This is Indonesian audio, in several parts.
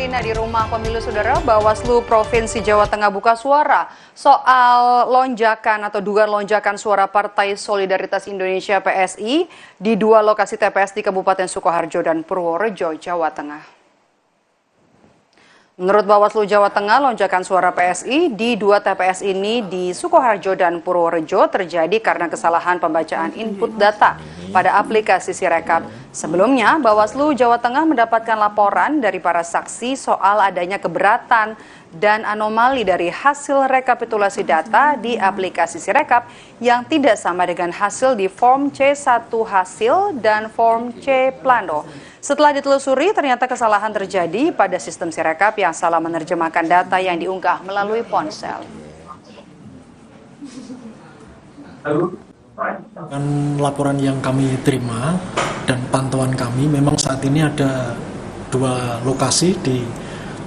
Erlina di rumah pemilu saudara, Bawaslu Provinsi Jawa Tengah buka suara soal lonjakan atau dugaan lonjakan suara Partai Solidaritas Indonesia PSI di dua lokasi TPS di Kabupaten Sukoharjo dan Purworejo, Jawa Tengah. Menurut Bawaslu Jawa Tengah, lonjakan suara PSI di dua TPS ini di Sukoharjo dan Purworejo terjadi karena kesalahan pembacaan input data pada aplikasi Sirekap. Sebelumnya, Bawaslu Jawa Tengah mendapatkan laporan dari para saksi soal adanya keberatan dan anomali dari hasil rekapitulasi data di aplikasi Sirekap yang tidak sama dengan hasil di Form C1 hasil dan Form C Plano. Setelah ditelusuri, ternyata kesalahan terjadi pada sistem Sirekap yang salah menerjemahkan data yang diunggah melalui ponsel. Dan laporan yang kami terima dan pantauan kami, memang saat ini ada dua lokasi di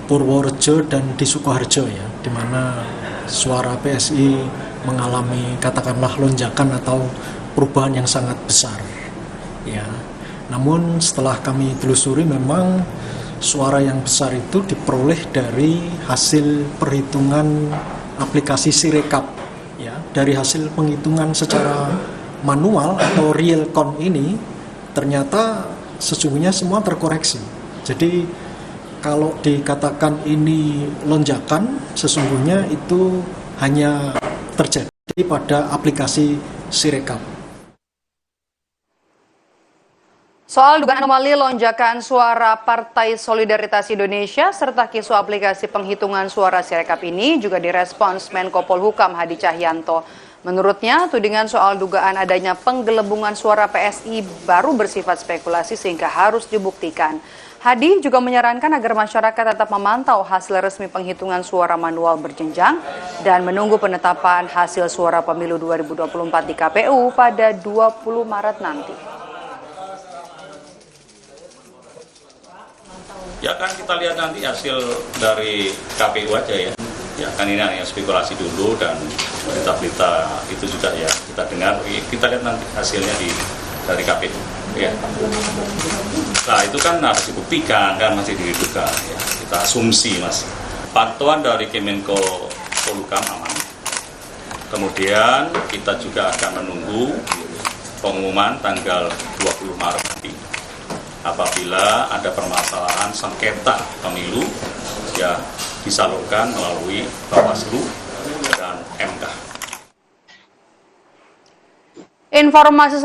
Purworejo dan di Sukoharjo ya, di mana suara PSI mengalami katakanlah lonjakan atau perubahan yang sangat besar. Ya. Namun setelah kami telusuri memang suara yang besar itu diperoleh dari hasil perhitungan aplikasi Sirekap. Ya, dari hasil penghitungan secara manual atau real count ini ternyata sesungguhnya semua terkoreksi. Jadi kalau dikatakan ini lonjakan, sesungguhnya itu hanya terjadi pada aplikasi Sirekap. Soal dugaan anomali lonjakan suara Partai Solidaritas Indonesia serta kisru aplikasi penghitungan suara Sirekap ini juga direspons Menko Polhukam Hadi Cahyanto. Menurutnya, tudingan soal dugaan adanya penggelembungan suara PSI baru bersifat spekulasi sehingga harus dibuktikan. Hadi juga menyarankan agar masyarakat tetap memantau hasil resmi penghitungan suara manual berjenjang dan menunggu penetapan hasil suara pemilu 2024 di KPU pada 20 Maret nanti. Ya kan kita lihat nanti hasil dari KPU aja ya. Ya kan ini hanya spekulasi dulu dan berita-berita itu juga ya kita dengar. Kita lihat nanti hasilnya dari KPU. Ya. Nah itu kan harus dibuktikan kan masih diduga ya. Kita asumsi mas. Pantauan dari Kemenko Polhukam aman. Kemudian kita juga akan menunggu pengumuman tanggal 20 Maret nanti. Apabila ada permasalahan sengketa pemilu, ya disalurkan melalui Bawaslu dan MK. Informasi